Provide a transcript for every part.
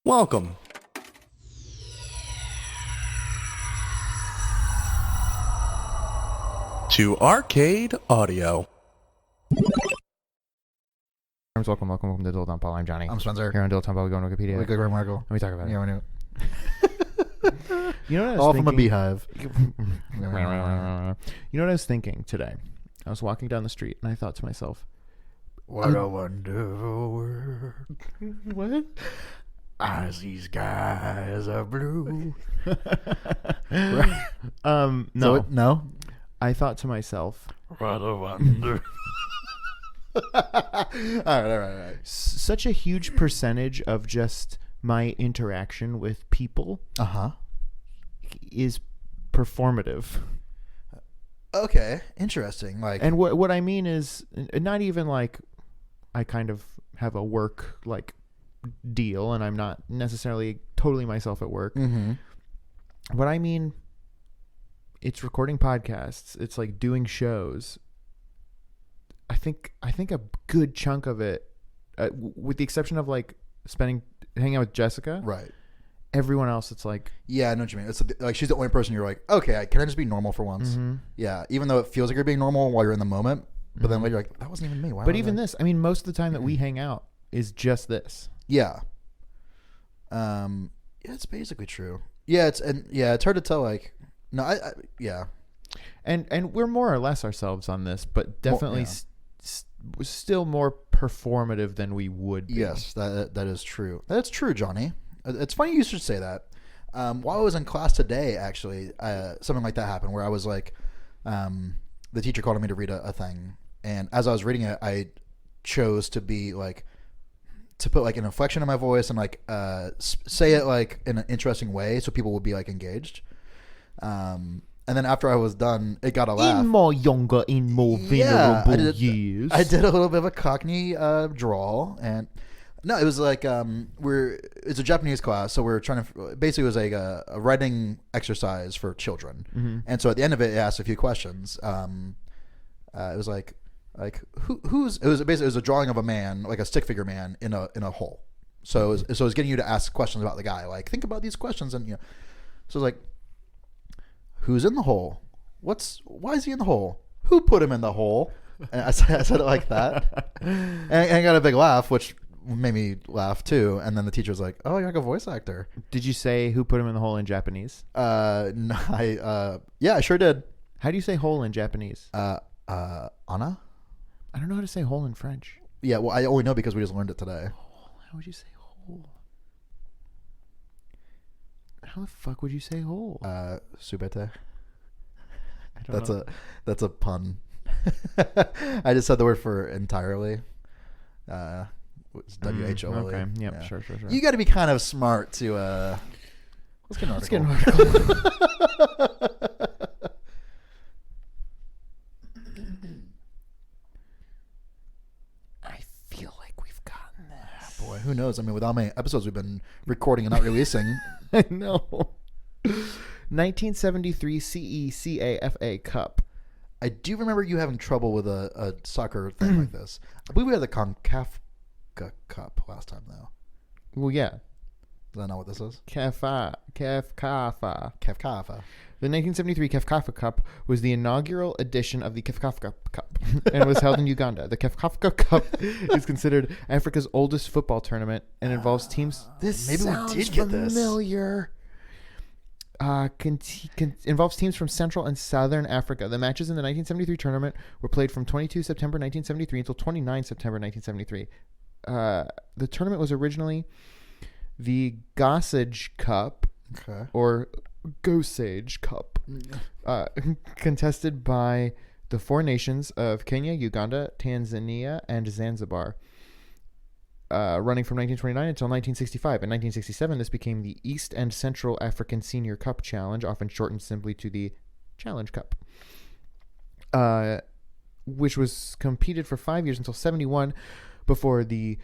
Welcome to Arcade Audio. Welcome to Dilettante. I'm Johnny. I'm Spencer. Here on Dilettante, we go on Wikipedia. We go to Michael. Let me talk about it. Yeah, we knew. You know what I was All thinking? from a beehive. You know what I was thinking today? I was walking down the street and I thought to myself, What a wonderful world. what? As these skies are blue. No. No? I thought to myself, What a wonder. All right. such a huge percentage of just my interaction with people Uh-huh. is performative. Okay, interesting. Like, And what I mean is not even like I kind of have a work like deal and I'm not necessarily totally myself at work. mm-hmm. What I mean, it's recording podcasts. It's like doing shows. I think a good chunk of it, with the exception of like hanging out with Jessica, Right. everyone else, it's like, Yeah, I know what you mean. It's like she's the only person you're like, okay, can I just be normal for once? mm-hmm. Yeah, even though it feels like you're being normal while you're in the moment, but then Mhm. later you're like, that wasn't even me. Why But was even I? this, I mean, most of the time that we hang out is just this. Yeah. Yeah, it's basically true. Yeah, it's hard to tell. Like, no, yeah. And we're more or less ourselves on this, but definitely yeah. still more performative than we would be. Yes, that is true. That's true, Johnny. It's funny you should say that. While I was in class today, actually, something like that happened where I was like, the teacher called on me to read a thing, and as I was reading it, I chose to be like, to put like an inflection in my voice and like say it like in an interesting way so people would be like engaged. And then after I was done, it got a laugh. In my younger, venerable years. I did a little bit of a Cockney drawl, and no, it was like it's a Japanese class, so we're trying to basically it was like a writing exercise for children, Mm-hmm. and so at the end of it, it asked a few questions. It was like who's it was basically it was a drawing of a man, like a stick figure man in a hole. So it was getting you to ask questions about the guy, like think about these questions, and so it was like, who's in the hole? Why is he in the hole? Who put him in the hole? And I said it like that, and I got a big laugh, which made me laugh too. And then the teacher was like, "Oh, you're like a voice actor." Did you say who put him in the hole in Japanese? No, I sure did. How do you say hole in Japanese? Anna? I don't know how to say hole in French. Yeah, well, I only know because we just learned it today. Hole? How would you say hole? How the fuck would you say hole? Subete. I don't know. That's a pun. I just said the word for entirely. It's WHOLE. Okay. Yep. Yeah. Sure. You got to be kind of smart to. Let's get an article. I feel like we've gotten this. Boy, who knows? I mean, with how many episodes we've been recording and not releasing. I know. 1973 CECAFA Cup. I do remember you having trouble with a soccer thing like this. I believe we had the CONCACAF Cup last time, though. Well, yeah. Is that not what this is? CECAFA. CAFCAFA. The 1973 CECAFA Cup was the inaugural edition of the CECAFA Cup and was held in Uganda. The CECAFA Cup is considered Africa's oldest football tournament and involves teams. This maybe sounds we did get familiar. Involves teams from Central and Southern Africa. The matches in the 1973 tournament were played from 22 September 1973 until 29 September 1973. The tournament was originally the Gossage Cup, Okay. or Gosage Cup, contested by the four nations of Kenya, Uganda, Tanzania, and Zanzibar, running from 1929 until 1965. In 1967, this became the East and Central African Senior Cup Challenge, often shortened simply to the Challenge Cup, which was competed for 5 years until 71, before the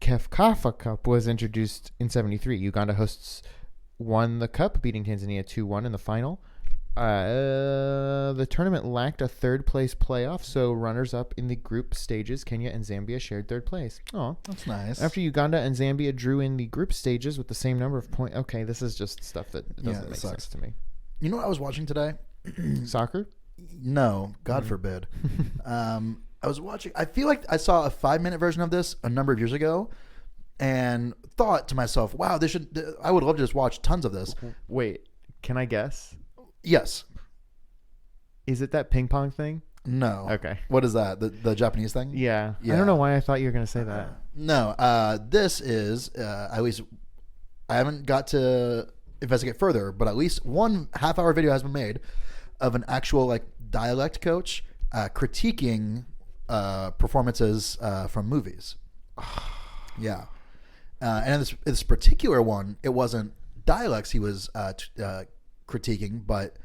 CECAFA Cup was introduced in 73. Uganda won the cup, beating Tanzania 2-1 in the final. The tournament lacked a third place playoff, so runners up in the group stages, Kenya and Zambia shared third place. Oh, That's nice. after Uganda and Zambia drew in the group stages with the same number of points. Okay, this is just stuff that doesn't make sense to me. You know what I was watching today? Soccer? No, God forbid. I was watching. I feel like I saw a 5-minute version of this a number of years ago, and thought to myself, "Wow, they should. I would love to just watch tons of this." Wait, can I guess? Yes. Is it that ping pong thing? No. Okay. What is that? The Japanese thing? Yeah. Yeah. I don't know why I thought you were going to say that. No. This is at least I haven't got to investigate further, but at least one half-hour video has been made of an actual like dialect coach critiquing performances from movies. Yeah. And in this particular one, it wasn't dialects he was critiquing, but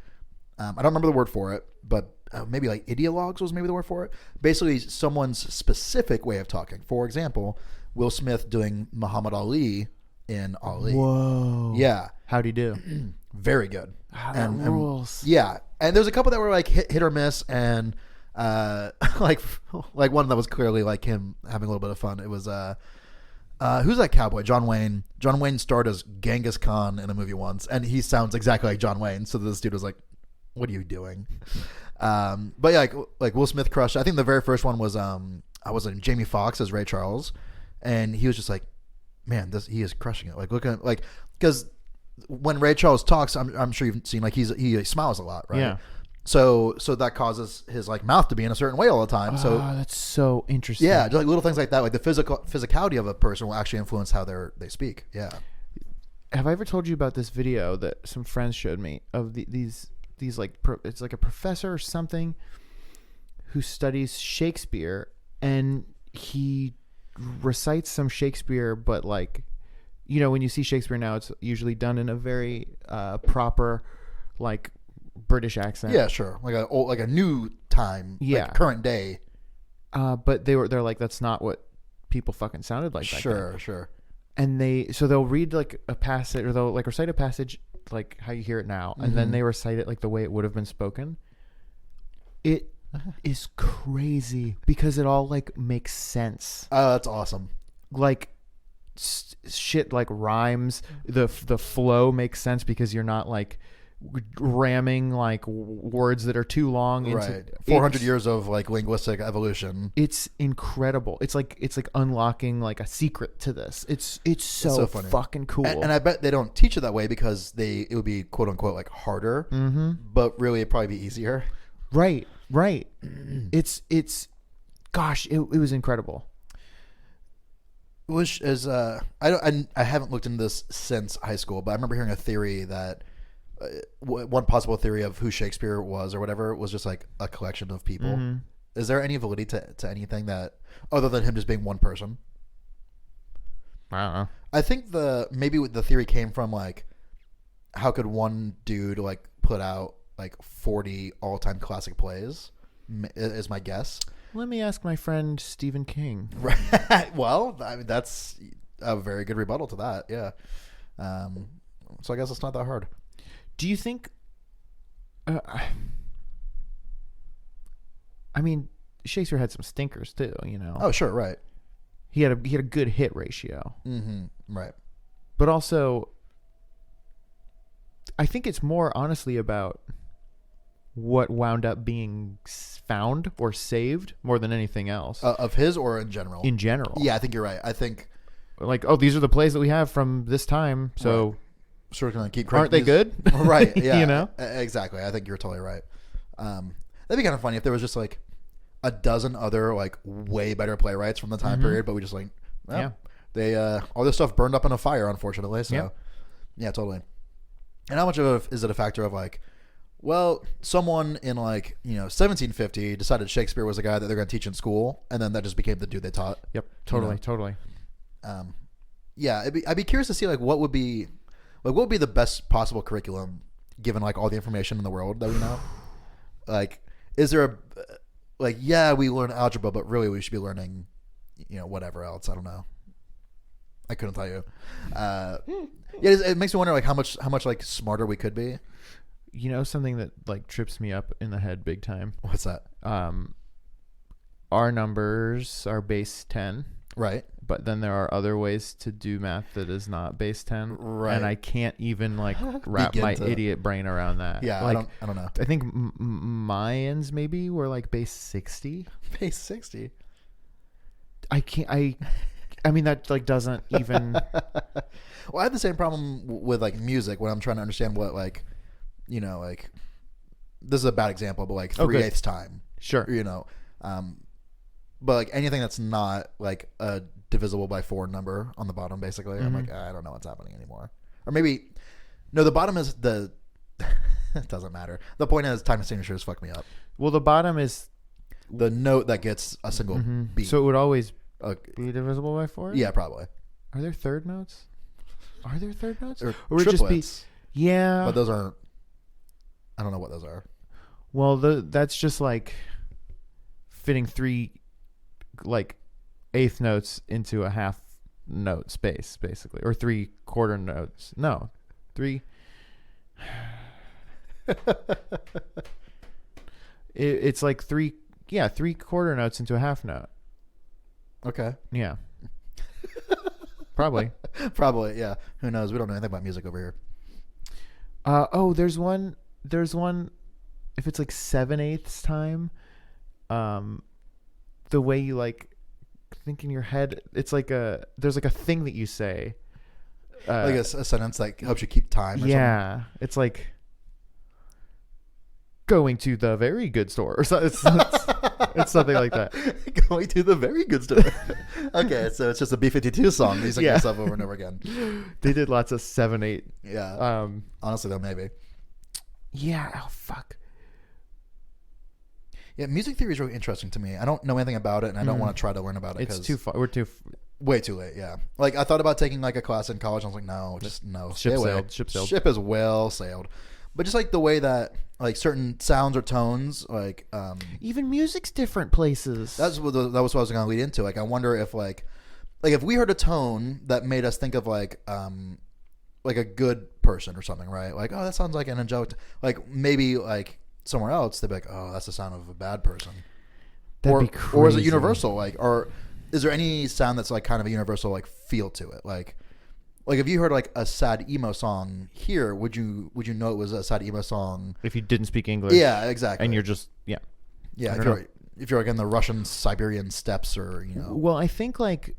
I don't remember the word for it, but maybe like ideologues was maybe the word for it. Basically, someone's specific way of talking. For example, Will Smith doing Muhammad Ali in Ali. Whoa. Yeah. How'd he do? Very good. That rules. Yeah. And there's a couple that were like hit or miss, and like one that was clearly like him having a little bit of fun. It was who's that cowboy? John Wayne. John Wayne starred as Genghis Khan in a movie once, and he sounds exactly like John Wayne. So this dude was like, "What are you doing?" But yeah, like Will Smith crushed. I think the very first one was Jamie Foxx as Ray Charles, and he was just like, "Man, he is crushing it." Like look at like because when Ray Charles talks, I'm sure you've seen like he smiles a lot, right? Yeah. So that causes his like mouth to be in a certain way all the time. So that's so interesting. yeah, just like little things like that, like the physicality of a person will actually influence how they speak. Yeah. Have I ever told you about this video that some friends showed me of these like it's like a professor or something who studies Shakespeare, and he recites some Shakespeare, but like, you know, when you see Shakespeare now, it's usually done in a very proper like British accent. Yeah, sure. Like a new time, yeah, like current day. But they're like, that's not what people fucking sounded like. Sure. And they'll read like a passage, or they'll like recite a passage like how you hear it now, and then they recite it like the way it would have been spoken. It is crazy because it all like makes sense. Oh, that's awesome. Like shit like rhymes. The flow makes sense because you're not like ramming like words that are too long into right. 400 years of like linguistic evolution. It's incredible. It's like unlocking like a secret to this. It's so funny. fucking cool. And I bet they don't teach it that way because it would be quote unquote like harder, but really it'd probably be easier. Right. It's gosh, it was incredible. Which is I haven't looked into this since high school, but I remember hearing a theory that one possible theory of who Shakespeare was or whatever was just like a collection of people. Is there any validity to anything that other than him just being one person? I don't know. I think maybe the theory came from like how could one dude like put out like 40 all-time classic plays is my guess. Let me ask my friend Stephen King. Right. Well, I mean, that's a very good rebuttal to that. Yeah. So I guess it's not that hard. Do you think? I mean, Shakespeare had some stinkers too. You know. Oh, sure. Right. He had a good hit ratio. Right. But also, I think it's more honestly about what wound up being found or saved more than anything else. Of his or in general? In general. Yeah, I think you're right. I think like, oh, these are the plays that we have from this time. So. Right. Sort of going to keep. Aren't they good? Right. Yeah. You know. Exactly. I think you're totally right. That'd be kind of funny if there was just like a dozen other like way better playwrights from the time period, but we just like, they all this stuff burned up in a fire, unfortunately. So, yeah, totally. And how much is it a factor of like, well, someone in like 1750 decided Shakespeare was a guy that they're going to teach in school, and then that just became the dude they taught. Yep. Totally. Yeah. I'd be curious to see like what would be the best possible curriculum given like all the information in the world that we know. Like, is there we learn algebra, but really we should be learning, whatever else. I don't know. I couldn't tell you. It makes me wonder like how much like smarter we could be. You know something that like trips me up in the head big time? What's that? Our numbers are base 10. Right. But then there are other ways to do math that is not base 10. Right. And I can't even like wrap my idiot brain around that. Yeah, like, I don't know. I think Mayans maybe were like base 60. Base 60. I mean that like doesn't even. Well, I have the same problem with like music when I'm trying to understand what like, you know, like this is a bad example, but like 3/8 time. Sure. You know, but like anything that's not like a divisible by 4 number on the bottom, basically, I'm like, I don't know what's happening anymore. Or maybe, no, the bottom is the, it doesn't matter. The point is time signatures fuck me up. Well, the bottom is the note that gets a single beat. So it would always be divisible by 4? Yeah, probably. Are there third notes? Or would just be, yeah. But those aren't, I don't know what those are. Well, that's just like fitting 3 like eighth notes into a half note space, basically, or 3 quarter notes. No, 3. It's like 3 quarter notes into a half note. Okay. Yeah. Probably. Probably, yeah. Who knows? We don't know anything about music over here. There's one. If it's like 7/8 time, the way you like think in your head, it's like there's like a thing that you say, like a sentence that helps you keep time. Or something. It's like going to the very good store, or so. It's something like that. Going to the very good store. Okay, so it's just a B-52 song. You sing yourself over and over again. They did lots of 7/8. Yeah. Honestly, though, maybe. Yeah. Oh fuck. Yeah, music theory is really interesting to me. I don't know anything about it, and I don't want to try to learn about it. It's too far. We're way too late. Yeah, like I thought about taking like a class in college. I was like, no, just no. Ship sailed. Ship is well sailed. But just like the way that like certain sounds or tones, like even music's different places. That was what I was going to lead into. Like I wonder if like if we heard a tone that made us think of like a good person or something, right? Like, oh, that sounds like an angelic. Like maybe like somewhere else they'd be like, oh, that's the sound of a bad person. That'd be crazy. Or is it universal? Like, or is there any sound that's like kind of a universal like feel to it? Like if you heard like a sad emo song here, would you know it was a sad emo song if you didn't speak English? Yeah, exactly. And you're just if you're like in the Russian Siberian steppes, or you know. Well, I think like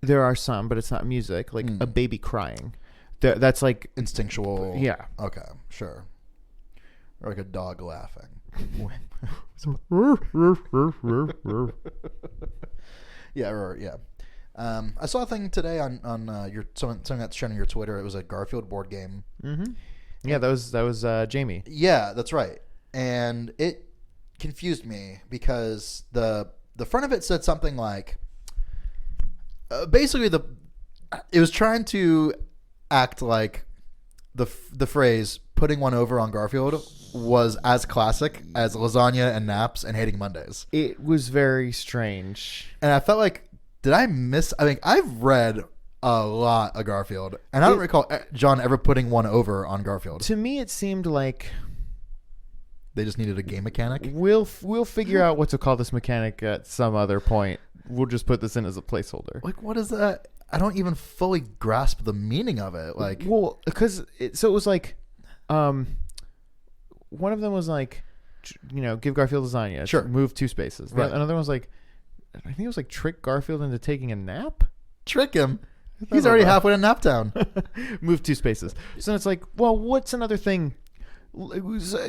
there are some, but it's not music. Like a baby crying, that's like instinctual. Yeah. Okay, sure. Or like a dog laughing. Yeah. I saw a thing today on your something that's shown on your Twitter. It was a Garfield board game. Mm-hmm. Yeah, that was Jamie. Yeah, that's right. And it confused me because the front of it said something like, basically it was trying to act like the phrase "putting one over on Garfield" was as classic as lasagna and naps and hating Mondays. It was very strange, and I felt like. Did I miss? I mean, I've read a lot of Garfield, and I don't recall John ever putting one over on Garfield. To me, it seemed like they just needed a game mechanic. We'll figure out what to call this mechanic at some other point. We'll just put this in as a placeholder. Like, what is that? I don't even fully grasp the meaning of it. Like, well, because it was like, one of them was like, give Garfield lasagna. Sure. Move 2 spaces. Right. Another one was like, I think it was like trick Garfield into taking a nap. Trick him. He's already halfway to Naptown. Move 2 spaces. So it's like, well, what's another thing?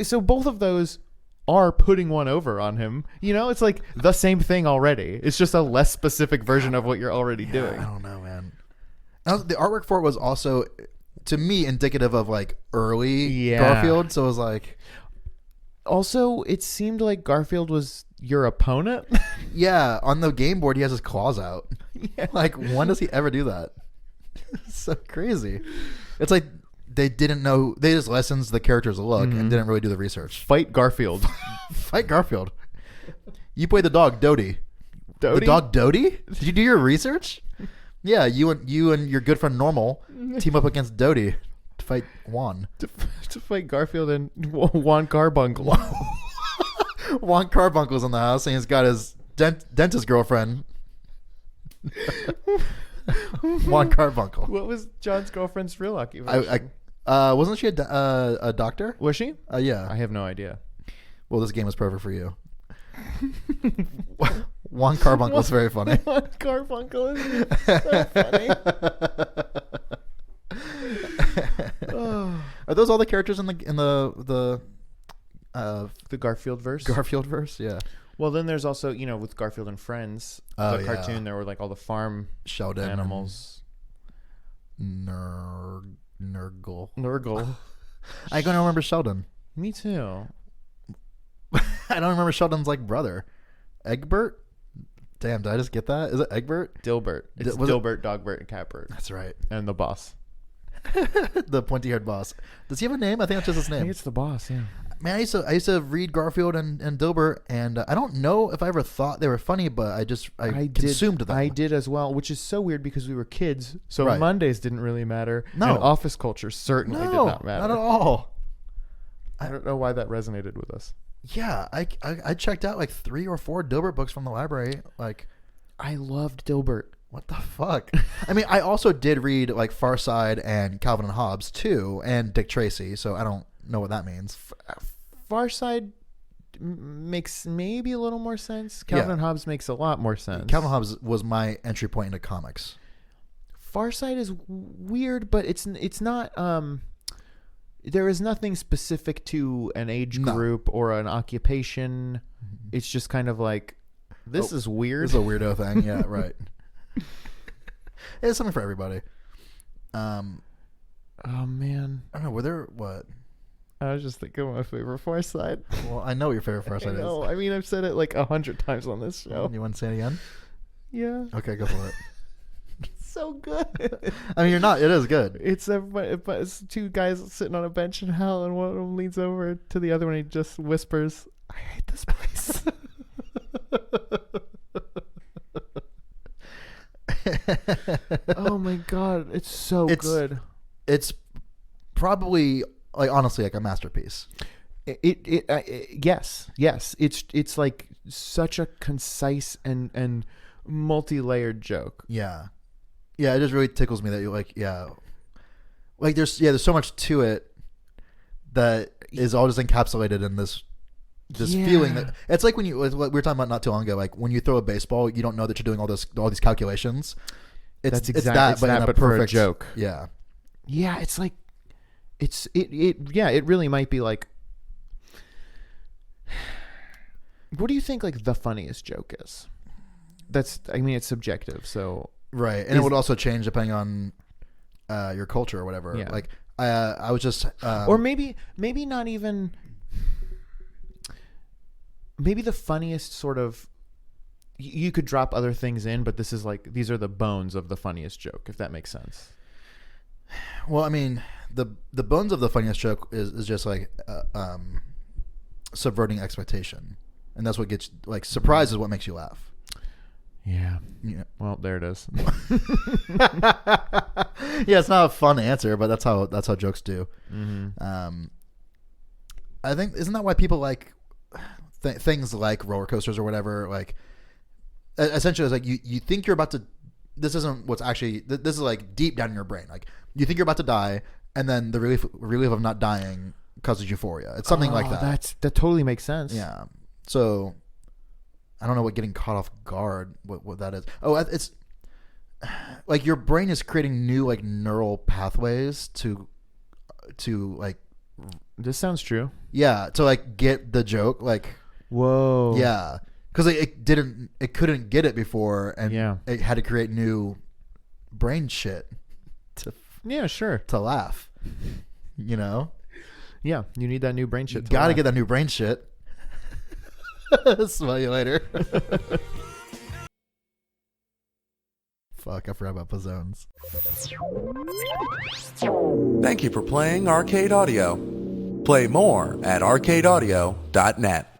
So both of those are putting one over on him. It's like the same thing already. It's just a less specific version of what you're already doing. I don't know, man. The artwork for it was also, to me, indicative of like early Garfield. So it was like. Also, it seemed like Garfield was your opponent. Yeah, on the game board, he has his claws out. Yeah. Like, when does he ever do that? It's so crazy. It's like they didn't know. They just licensed the character's look and didn't really do the research. Fight Garfield. Fight Garfield. You play the dog, Dodie. Dodie? The dog, Dodie? Did you do your research? Yeah, you and your good friend Normal team up against Dodie to fight Juan. To fight Garfield and Juan Carbuncle. Juan Carbuncle's in the house, and he's got his dentist girlfriend. Juan Carbuncle. What was John's girlfriend's real occupation? Wasn't she a doctor? Was she? Yeah. I have no idea. Well, this game was perfect for you. Juan Carbuncle is very funny. Juan Carbuncle is so funny. Are those all the characters in the Garfield verse? Garfield verse? Yeah. Well, then there's also, with Garfield and Friends, the cartoon, there were like all the farm Sheldon animals. Nurgle. I don't remember Sheldon. Me too. I don't remember Sheldon's like brother. Egbert? Damn, did I just get that? Is it Egbert? Dilbert. It's Dilbert, Dogbert, and Catbert. That's right. And the boss. The pointy-haired boss. Does he have a name? I think that's just his name. I think it's the boss, yeah. Man, I used to read Garfield and Dilbert, and I don't know if I ever thought they were funny, but I consumed them. I did as well, which is so weird because we were kids, so Right. Mondays didn't really matter. No. And office culture certainly did not matter. Not at all. I don't know why that resonated with us. Yeah, I checked out like 3 or 4 Dilbert books from the library. Like, I loved Dilbert. what the fuck? I mean, I also did read like Far Side and Calvin and Hobbes too, and Dick Tracy. So I don't know what that means. Far Side makes maybe a little more sense. Calvin and Hobbes makes a lot more sense. Calvin and Hobbes was my entry point into comics. Far Side is weird, but it's not. There is nothing specific to an age group or an occupation. It's just kind of like, this is weird. It's a weirdo thing. Yeah, right. It's something for everybody. Oh man, I don't know. Were there what? I was just thinking of my favorite Far Side. Well, I know what your favorite Far Side is. I mean, I've said it like 100 times on this show. You want to say it again? Yeah. Okay, go for it. So good. I mean, you're not. It is good. It's everybody, but it's 2 guys sitting on a bench in hell, and one of them leans over to the other one. And he just whispers, "I hate this place." Oh my god, it's so good. It's probably like honestly like a masterpiece. Yes. It's like such a concise and multi-layered joke. Yeah, it just really tickles me that you like there's so much to it that is all just encapsulated in this feeling that it's like when you what we were talking about not too long ago, like when you throw a baseball, you don't know that you're doing all these calculations. It's that, but for a joke. Yeah, it's like it really might be like, what do you think like the funniest joke is? It's subjective, so right, and it would also change depending on your culture or whatever. Yeah. Like I was just or maybe not even. Maybe the funniest sort of, you could drop other things in, but this is like, these are the bones of the funniest joke, if that makes sense. Well, I mean, the bones of the funniest joke is just like subverting expectation, and that's what gets like surprise is what makes you laugh. Yeah. Yeah. Well, there it is. Yeah, it's not a fun answer, but that's how jokes do. Mm-hmm. I think isn't that why people like things like roller coasters or whatever? Like, essentially, it's like you think you're about to. This isn't what's actually. This is like deep down in your brain. Like you think you're about to die, and then the relief of not dying causes euphoria. It's something like that. That totally makes sense. Yeah. So, I don't know what getting caught off guard. What that is. Oh, it's like your brain is creating new like neural pathways to like. This sounds true. Yeah, to like get the joke. Like, whoa. Yeah, because it couldn't get it before, and it had to create new brain shit to laugh. You know. Yeah, you need that new brain shit. You gotta get that new brain shit. Smell you later. Fuck, I forgot about Pizzones. Thank you for playing Arcade Audio. Play more at arcadeaudio.net.